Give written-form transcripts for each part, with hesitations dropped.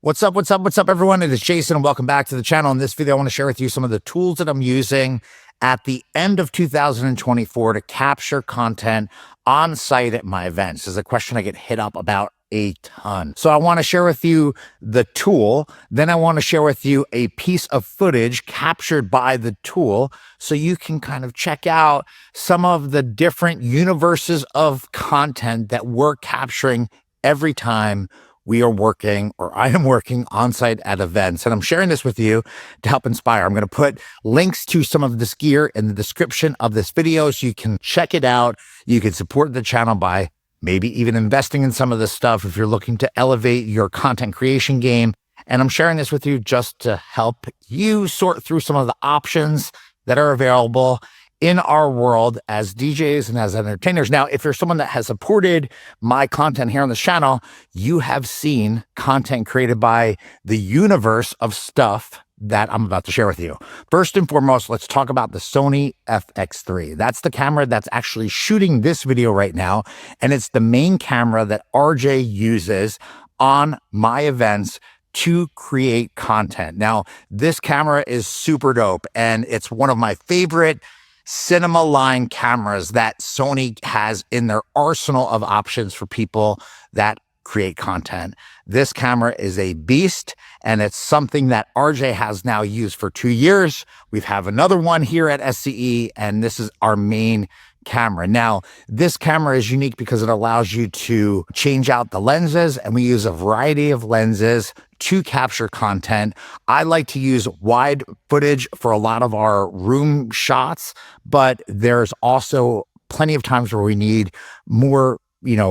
What's up, everyone? It is Jason, and welcome back to the channel. In this video, I want to share with you some of the tools that I'm using at the end of 2024 to capture content on site at my events. This is a question I get hit up about a ton. So I want to share with you the tool. Then I want to share with you a piece of footage captured by the tool so you can kind of check out some of the different universes of content that we're capturing every time we are working, or I am working on site at events. And I'm sharing this with you to help inspire. I'm going to put links to some of this gear in the description of this video so you can check it out. You can support the channel by maybe even investing in some of this stuff if you're looking to elevate your content creation game. And I'm sharing this with you just to help you sort through some of the options that are available in our world as DJs and as entertainers. Now, if you're someone that has supported my content here on the channel, you have seen content created by the universe of stuff that I'm about to share with you. First and foremost, let's talk about the Sony FX3. That's the camera that's actually shooting this video right now, and it's the main camera that RJ uses on my events to create content. Now, this camera is super dope, and it's one of my favorite cinema line cameras that Sony has in their arsenal of options for people that create content. This camera is a beast, and it's something that RJ has now used for 2 years. We have another one here at SCE, and this is our main camera. Now, this camera is unique because it allows you to change out the lenses, and we use a variety of lenses to capture content. I like to use wide footage for a lot of our room shots, but there's also plenty of times where we need more,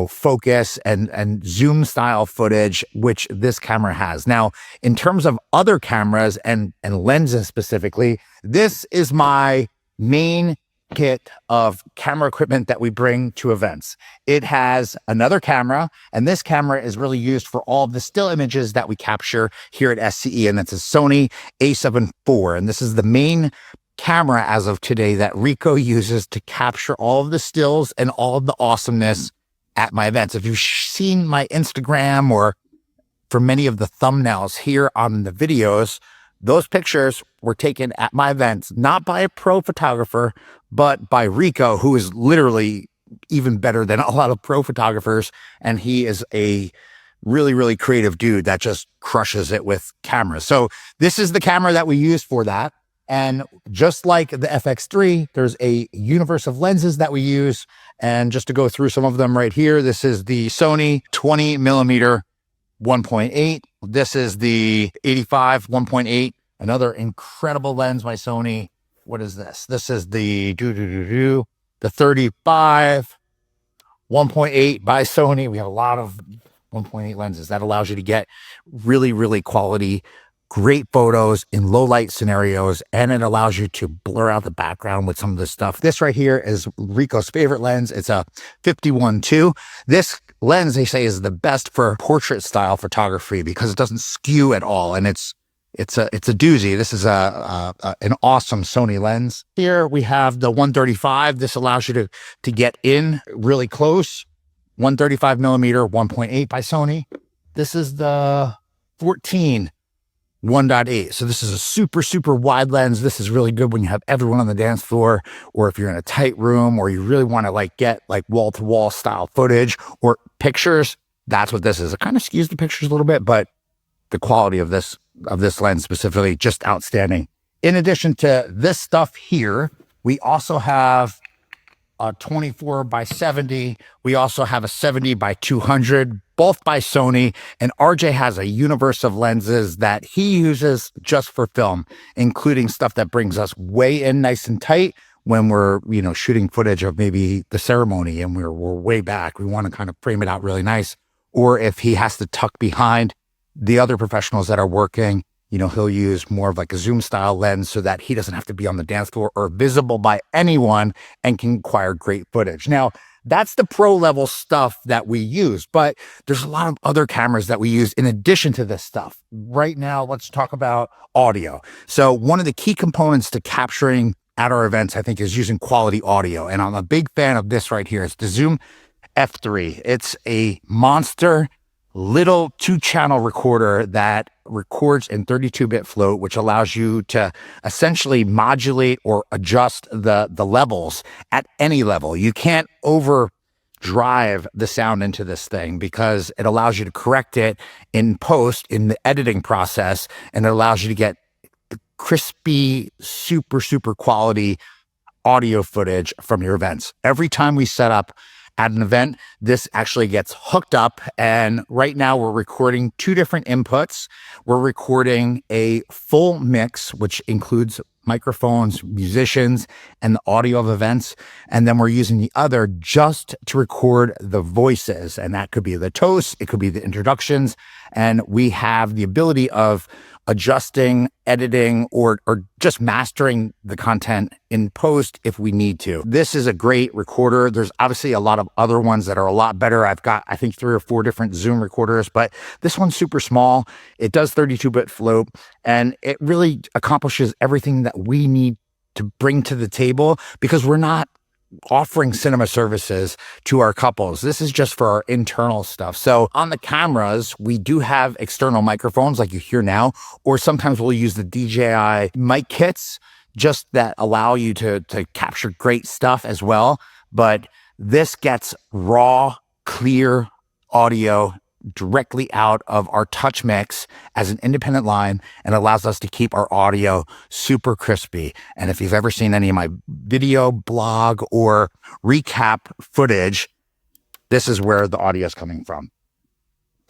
focus and zoom style footage, which this camera has. Now, in terms of other cameras and lenses specifically, this is my main kit of camera equipment that we bring to events. It has another camera, and this camera is really used for all of the still images that we capture here at SCE, and that's a Sony A7 IV. And this is the main camera as of today that Rico uses to capture all of the stills and all of the awesomeness at my events. If you've seen my Instagram or for many of the thumbnails here on the videos, those pictures were taken at my events, not by a pro photographer, but by Rico, who is literally even better than a lot of pro photographers. And he is a really, really creative dude that just crushes it with cameras. So this is the camera that we use for that. And just like the FX3, there's a universe of lenses that we use. And just to go through some of them right here, this is the Sony 20mm 1.8. This is the 85 1.8, another incredible lens by Sony. What is this? This is the 35 1.8 by Sony. We have a lot of 1.8 lenses that allows you to get really, really quality, great photos in low light scenarios, and it allows you to blur out the background with some of this stuff. This right here is Rico's favorite lens. It's a 51-2. This lens, they say, is the best for portrait style photography because it doesn't skew at all, and it's a doozy. This is an awesome Sony lens. Here we have the 135. This allows you to get in really close. 135mm 1.8 by Sony. This is the 14 1.8. So this is a super, super wide lens. This is really good when you have everyone on the dance floor, or if you're in a tight room, or you really want to get wall to wall style footage or pictures. That's what this is. It kind of skews the pictures a little bit, but the quality of this lens specifically, just outstanding. In addition to this stuff here, we also have a 24x70. We also have a 70x200, both by Sony, and RJ has a universe of lenses that he uses just for film, including stuff that brings us way in nice and tight when we're, shooting footage of maybe the ceremony and we're way back. We want to kind of frame it out really nice. Or if he has to tuck behind the other professionals that are working, he'll use more of a zoom style lens so that he doesn't have to be on the dance floor or visible by anyone and can acquire great footage. Now, that's the pro level stuff that we use, but there's a lot of other cameras that we use in addition to this stuff. Right now, let's talk about audio. So one of the key components to capturing at our events, I think, is using quality audio. And I'm a big fan of this right here. It's the Zoom F3. It's a monster little 2-channel recorder that records in 32-bit float, which allows you to essentially modulate or adjust the levels at any level. You can't overdrive the sound into this thing because it allows you to correct it in post in the editing process, and it allows you to get crispy, super quality audio footage from your events. Every time we set up at an event, this actually gets hooked up, and right now we're recording 2 different inputs. We're recording a full mix, which includes microphones, musicians, and the audio of events, and then we're using the other just to record the voices, and that could be the toasts, it could be the introductions, and we have the ability of adjusting, editing, or just mastering the content in post if we need to. This is a great recorder. There's obviously a lot of other ones that are a lot better. I've got, I think, 3 or 4 different Zoom recorders, but this one's super small. It does 32-bit float, and it really accomplishes everything that we need to bring to the table because we're not offering cinema services to our couples. This is just for our internal stuff. So on the cameras, we do have external microphones like you hear now, or sometimes we'll use the DJI mic kits just that allow you to capture great stuff as well. But this gets raw, clear audio directly out of our touch mix as an independent line and allows us to keep our audio super crispy. And if you've ever seen any of my video, blog, or recap footage, this is where the audio is coming from.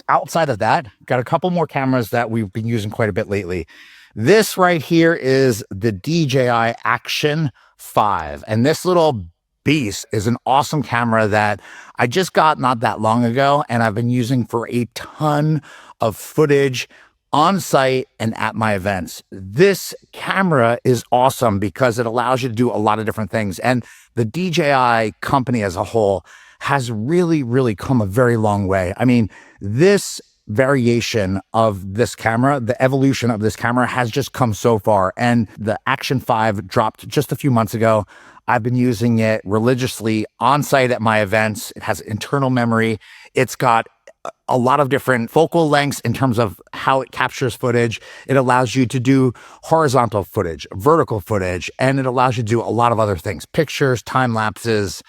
Outside of that, got a couple more cameras that we've been using quite a bit lately. This right here is the DJI Action 5, and this little beast is an awesome camera that I just got not that long ago, and I've been using for a ton of footage on site and at my events. This camera is awesome because it allows you to do a lot of different things, and the DJI company as a whole has really come a very long way. I mean, this variation of this camera, the evolution of this camera has just come so far, and the Action 5 dropped just a few months ago. I've been using it religiously on site at my events. It has internal memory. It's got a lot of different focal lengths in terms of how it captures footage. It allows you to do horizontal footage, vertical footage, and it allows you to do a lot of other things, pictures, time lapses,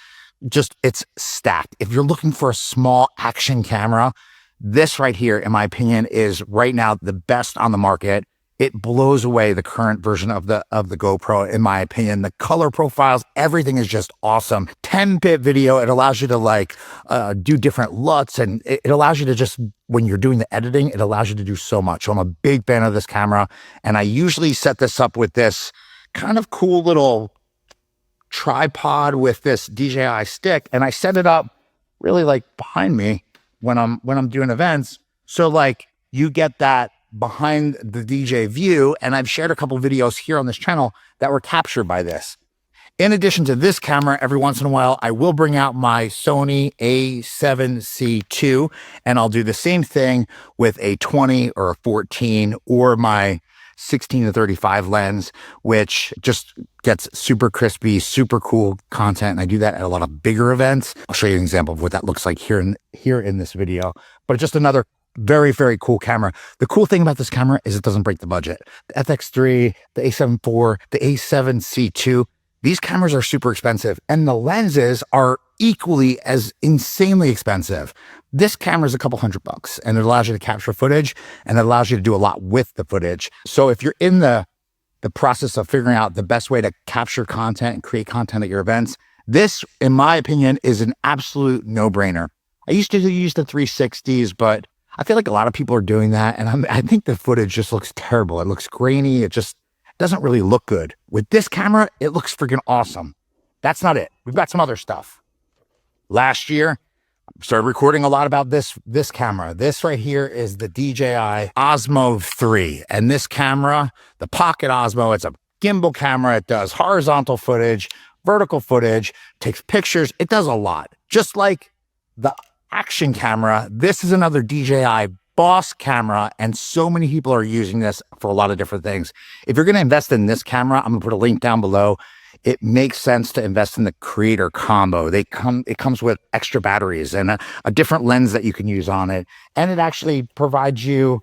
just it's stacked. If you're looking for a small action camera, this right here, in my opinion, is right now the best on the market. It blows away the current version of the GoPro, in my opinion. The color profiles, everything is just awesome. 10-bit video, it allows you to do different LUTs, and it allows you to just, when you're doing the editing, it allows you to do so much. So I'm a big fan of this camera, and I usually set this up with this kind of cool little tripod with this DJI stick, and I set it up really like behind me when I'm doing events. So like you get that behind the DJ view, and I've shared a couple videos here on this channel that were captured by this. In addition to this camera, every once in a while, I will bring out my Sony A7c II, and I'll do the same thing with a 20 or a 14 or my 16 to 35 lens, which just gets super crispy, super cool content. And I do that at a lot of bigger events. I'll show you an example of what that looks like here in this video, but just another very cool camera. The cool thing about this camera is it doesn't break the budget. The FX3, the A7 IV, the A7c II, these cameras are super expensive, and the lenses are equally as insanely expensive. This camera is a couple $100, and it allows you to capture footage, and it allows you to do a lot with the footage. So if you're in the process of figuring out the best way to capture content and create content at your events, this, in my opinion, is an absolute no-brainer. I used to use the 360s, but I feel like a lot of people are doing that, and I think the footage just looks terrible. It looks grainy. It just doesn't really look good. With this camera, it looks freaking awesome. That's not it. We've got some other stuff. Last year, I started recording a lot about this camera. This right here is the DJI Osmo 3. And this camera, the Pocket Osmo, it's a gimbal camera. It does horizontal footage, vertical footage, takes pictures. It does a lot. Just like the Action camera, this is another DJI boss camera, and so many people are using this for a lot of different things. If you're going to invest in this camera, I'm going to put a link down below. it makes sense to invest in the creator combo. It comes with extra batteries and a different lens that you can use on it. And it actually provides you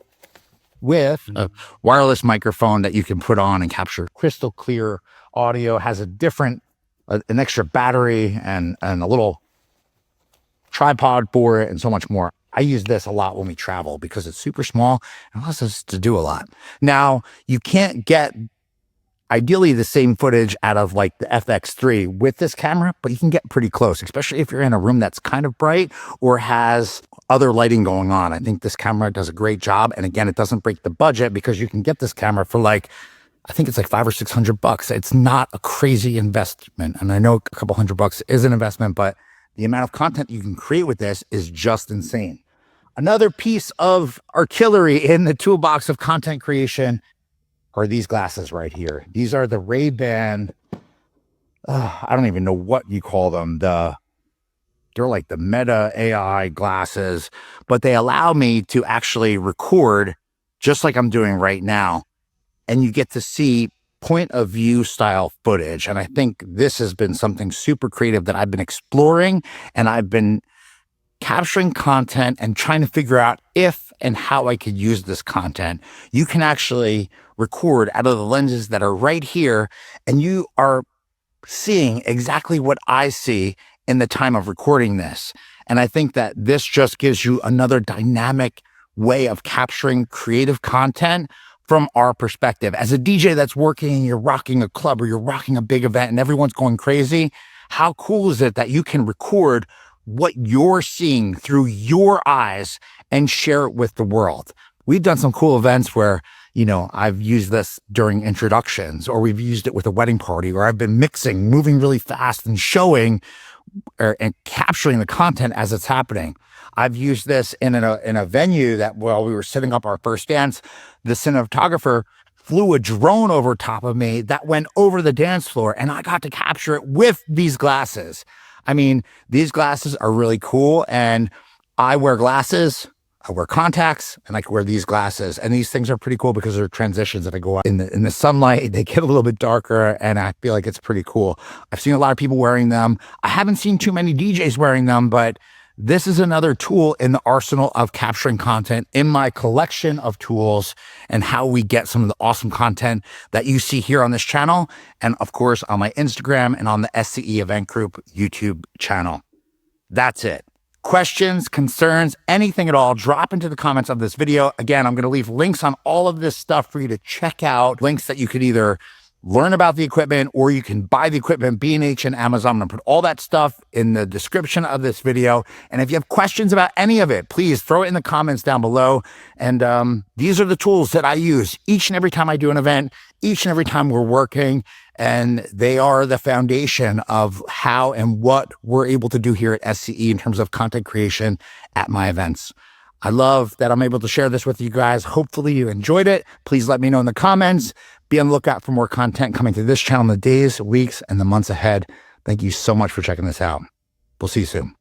with a wireless microphone that you can put on and capture crystal clear audio. Has a different, an extra battery and a little tripod for it and so much more. I use this a lot when we travel because it's super small and allows us to do a lot. Now, you can't get ideally the same footage out of like the FX3 with this camera, but you can get pretty close, especially if you're in a room that's kind of bright or has other lighting going on. I think this camera does a great job. And again, it doesn't break the budget because you can get this camera for like, I think it's like $500 or $600. It's not a crazy investment. And I know a couple $100 is an investment, but the amount of content you can create with this is just insane. Another piece of artillery in the toolbox of content creation are these glasses right here. These are the Rayban, I don't even know what you call them. They're like the Meta AI glasses, but they allow me to actually record just like I'm doing right now. And you get to see point of view style footage. And I think this has been something super creative that I've been exploring, and I've been capturing content and trying to figure out if and how I could use this content. You can actually record out of the lenses that are right here, and you are seeing exactly what I see in the time of recording this. And I think that this just gives you another dynamic way of capturing creative content from our perspective. As a DJ that's working, you're rocking a club or you're rocking a big event and everyone's going crazy, how cool is it that you can record what you're seeing through your eyes and share it with the world? We've done some cool events where, you know, I've used this during introductions, or we've used it with a wedding party, or I've been mixing, moving really fast and showing and capturing the content as it's happening. I've used this in a venue that while we were setting up our first dance, the cinematographer flew a drone over top of me that went over the dance floor, and I got to capture it with these glasses. I mean, these glasses are really cool, and I wear glasses, I wear contacts, and I can wear these glasses. And these things are pretty cool because they're transitions that I go out in the sunlight. They get a little bit darker, and I feel like it's pretty cool. I've seen a lot of people wearing them. I haven't seen too many DJs wearing them, but this is another tool in the arsenal of capturing content in my collection of tools, and how we get some of the awesome content that you see here on this channel. And of course, on my Instagram and on the SCE Event Group YouTube channel. That's it. Questions, concerns, anything at all, drop into the comments of this video. Again, I'm going to leave links on all of this stuff for you to check out. Links that you could either learn about the equipment or you can buy the equipment, B&H and Amazon. I'm going to put all that stuff in the description of this video. And if you have questions about any of it, please throw it in the comments down below. And these are the tools that I use each and every time I do an event, each and every time we're working. And they are the foundation of how and what we're able to do here at SCE in terms of content creation at my events. I love that I'm able to share this with you guys. Hopefully you enjoyed it. Please let me know in the comments. Be on the lookout for more content coming to this channel in the days, weeks, and the months ahead. Thank you so much for checking this out. We'll see you soon.